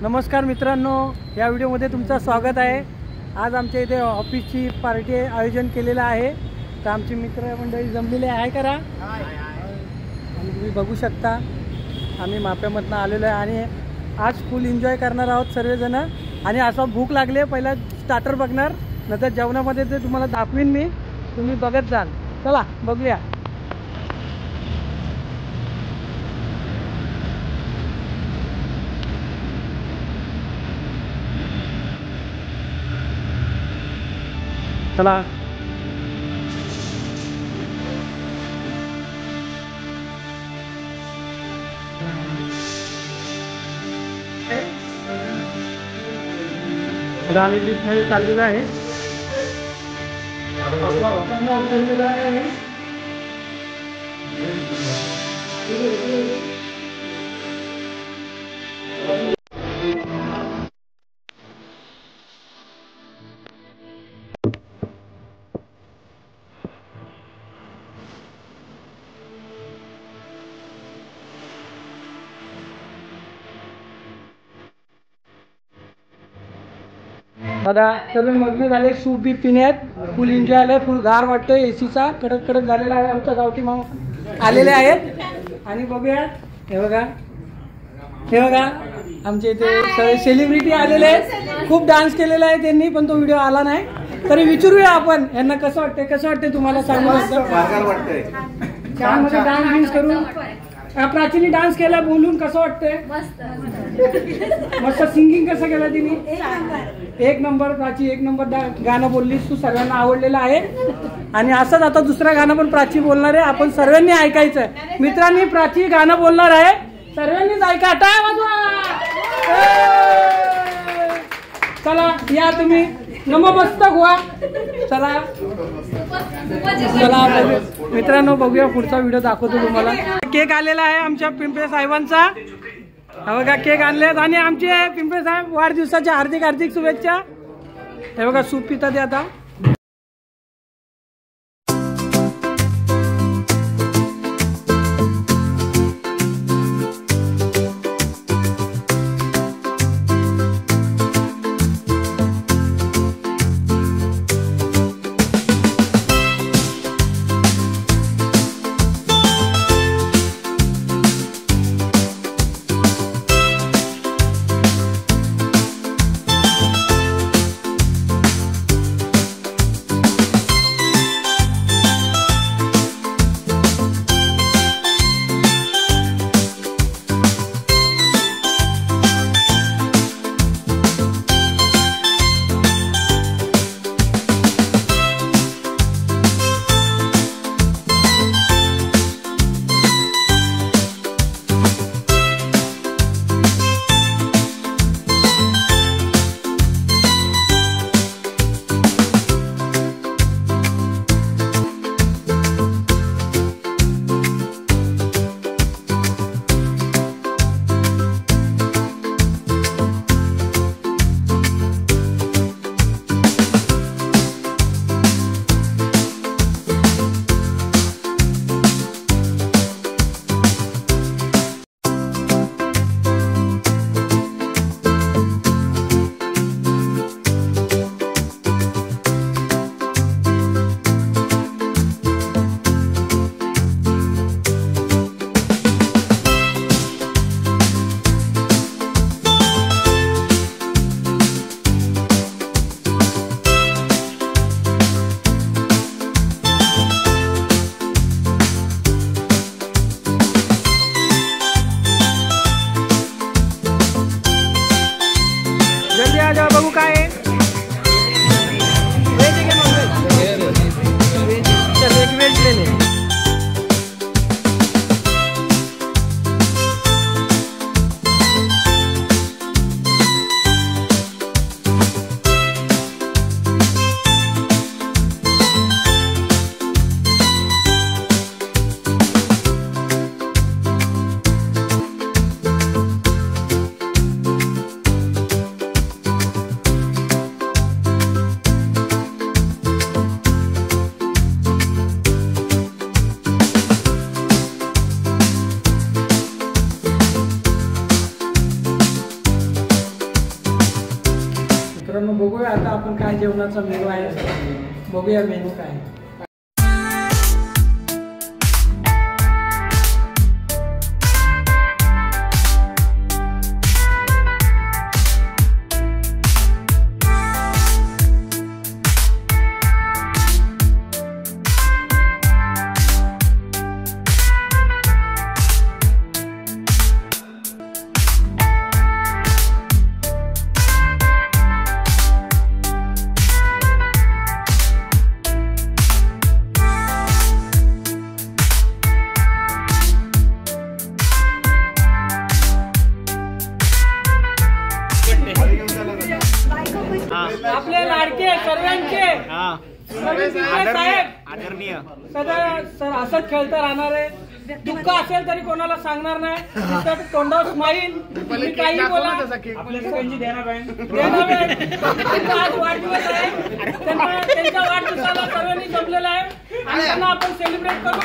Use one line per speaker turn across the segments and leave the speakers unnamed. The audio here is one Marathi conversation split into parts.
नमस्कार मित्रांनो, या व्हिडिओमध्ये तुमचं स्वागत आहे। आज आमच्या इथे ऑफिसची पार्टी आयोजन केलेलं आहे। तर आमची मित्रमंडळी जमलेले आहे करा आणि तुम्ही बघू शकता आम्ही माप्यामधून आलेलो आहे आणि आज फुल एन्जॉय करणार आहोत सर्वजण। आणि असं भूक लागले, पहिला स्टार्टर बघणार, नंतर जेवणामध्ये ते तुम्हाला दाखवीन मी, तुम्ही बघत जाल। चला बघूया। चला राणी चाललेलं आहे। दादा सर्व मग्न झाले, सूप बी पिण्यात, फुल एन्जॉय आलाय, फुल गार वाटतोय, एसीचा कडक कडक झालेला आहे। आमचा गावठी मामा आलेले आहेत आणि बघूया, हे बघा आमच्या इथे सगळे सेलिब्रिटी आलेले आहेत। खूप डान्स केलेला आहे त्यांनी, पण तो व्हिडिओ आला नाही, तरी विचारूया आपण यांना कसं वाटतंय तुम्हाला सांगा। छान मध्ये डान्स करून प्राचीने डान्स केला, बोलून कसं वाटतंय? मस्त सिंगिंग कसं केलं तिने? एक नंबर प्राची, एक नंबर गाणं बोललीस तू, सर्वांना आवडलेलं आहे। आणि असंच आता दुसरं गाणं पण प्राची बोलणार आहे, आपण सर्वांनी ऐकायचं। मित्रांनी प्राची गाणं बोलणार आहे, सर्वांनीच ऐका, टाळ्या वाजवा। चला या तुम्ही नममस्तक व्हा। चला मित्रांनो बघूया, पुढचा व्हिडिओ दाखवतो तुम्हाला। केक आलेला आहे आमच्या पिंपळे साहेबांचा, हे बघा केक आणलेत आणि आमचे पिंपळे साहेब वाढदिवसाच्या हार्दिक हार्दिक शुभेच्छा। हे बघा सूप पितात आता। मित्रांनो बघूया आता आपण काय जेवणाचा मेनू आहे, बघूया मेनू काय. आपले लाडके सर्वांचे साहेब आदरणीय सर असंच खेळता राहणार आहे. दुःख असेल तरी कोणाला सांगणार नाही, तर तोंडावर स्माईल, तुम्ही काही बोला. आपल्या सगळ्यांची देना आज वाढदिवस आहे, त्यांच्या वाढदिवसाला सर्वांनी जमलेलं आहे आणि त्यांना आपण सेलिब्रेट करू.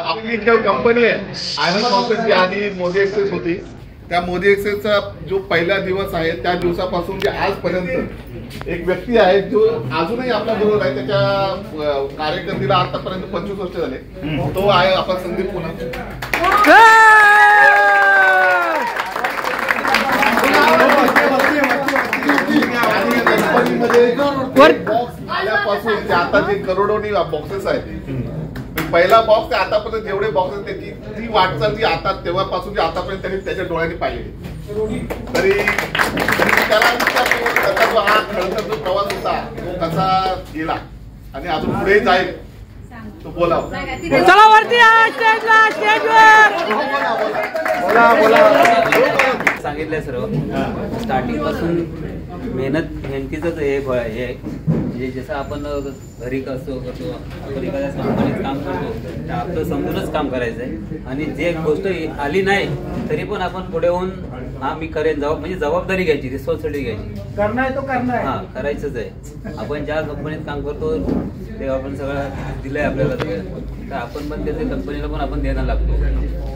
आपली जी कंपनी आहे आयनॉक्स ऑफिसची आधी मोदी एक्सप्रेस होती, त्या मोदी एक्सप्रेसचा जो पहिला दिवस आहे त्या दिवसापासून ते आजपर्यंत एक व्यक्ती आहे जो अजूनही आपल्या बरोबर आहे. त्याच्या कार्यकर्तीला आतापर्यंत 25 वर्ष झाले. तो आहे आपण संदीप पुन्हा. कंपनीमध्ये बॉक्स आल्यापासून ते आता जे करोडोनी बॉक्सेस आहेत, पहिला बॉक्स ते आतापर्यंत जेवढे बॉक्स आहेत त्याची ती वाटचाल जी आता तेव्हापासून जी आतापर्यंत त्यांनी त्याच्या डोळ्यांनी पाहिली. तरी त्याला त्याचा जो हा खरंतर जो प्रवास होता तो कसा गेला आणि अजून पुढे जाईल तो बोलाव.
चला वरती
सांगितलंय सर्व स्टार्टिंग पासून मेहनतीचंच हे फळ आहे. म्हणजे जसं आपण घरी कसं करतो, आपण एखाद्या कंपनीत काम करतो तर आपलं समजूनच काम करायचं आहे आणि जे गोष्ट आली नाही तरी पण आपण पुढे होऊन हा मी करेन म्हणजे जबाबदारी घ्यायची, रिस्पॉन्सिबिलिटी घ्यायची.
करणार तो करणार
हा करायचंच आहे. आपण ज्या कंपनीत काम करतो ते आपण सगळं दिलंय आपल्याला तर आपण पण त्याच्या कंपनीला पण आपण द्यायला लागतो.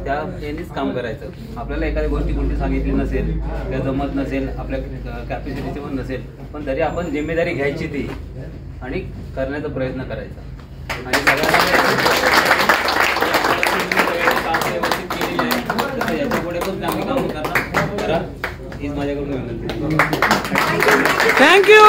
त्या यांनीच काम करायचं. आपल्याला एखाद्या गोष्टी सांगितली नसेल, त्या जमत नसेल, आपल्या कॅपॅसिटीचे पण नसेल, पण तरी आपण जिम्मेदारी घ्यायची ती आणि करण्याचा प्रयत्न करायचा. आणि सगळ्यांना याच्यापुढे पण चांगली कामं करा हीच माझ्याकडून विनंती.
थँक्यू.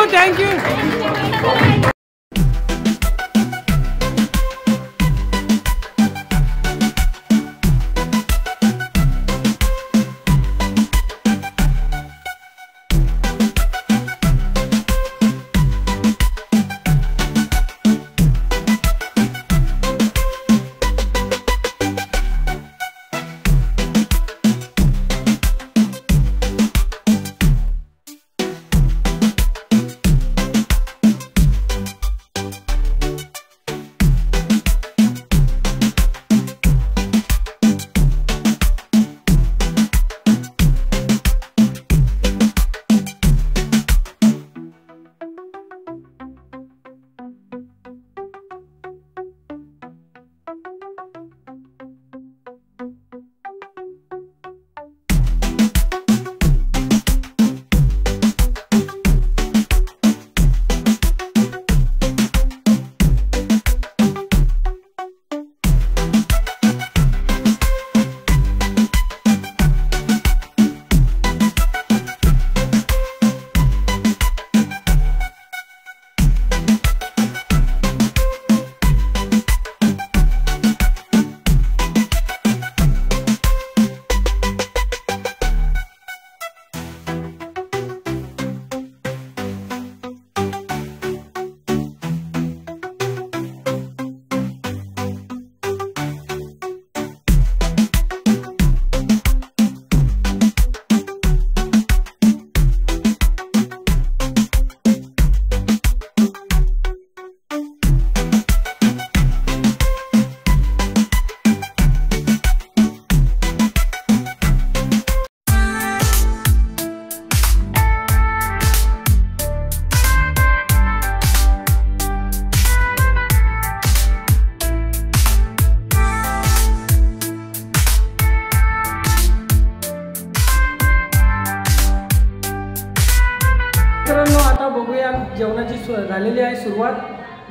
जेवणाची झालेली आहे सुरुवात.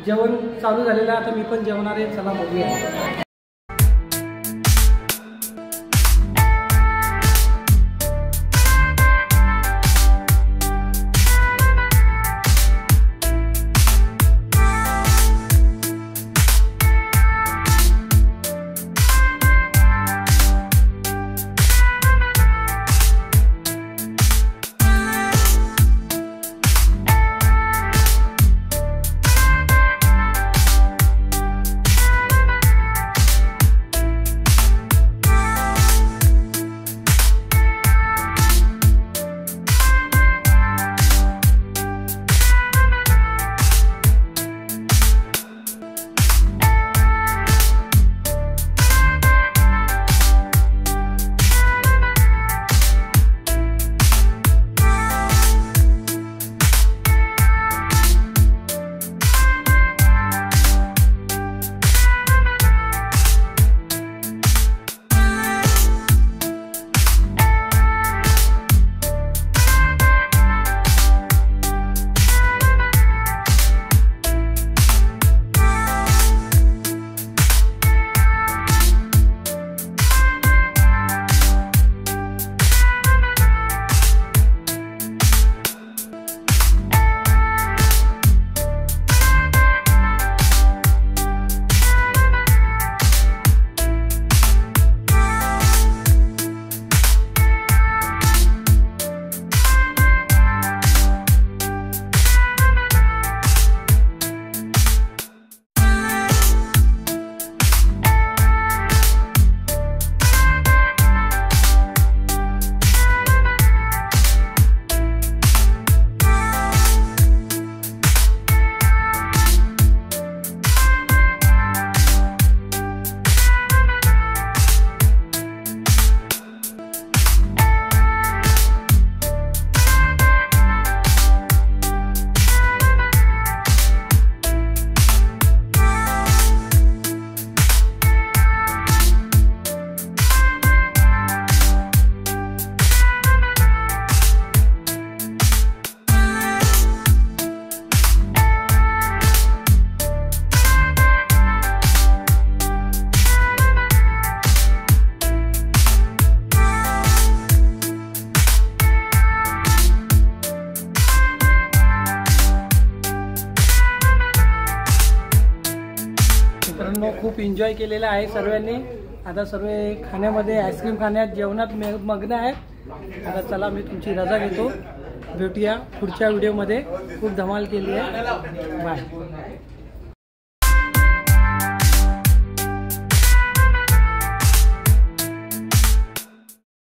जेवण चालू झालेलं आहे. आता मी पण जेवणार आहे. चला बघूया. मित्रांनो खूप एन्जॉय केलेला आहे सर्वांनी. आता सर्व खाण्यामध्ये आईस्क्रीम खाण्यात जेवणात मग्न आहेत. आता चला मी तुमची रजा घेतो. भेटूया पुढच्या व्हिडिओमध्ये. खूप धमाल केली आहे. बाय.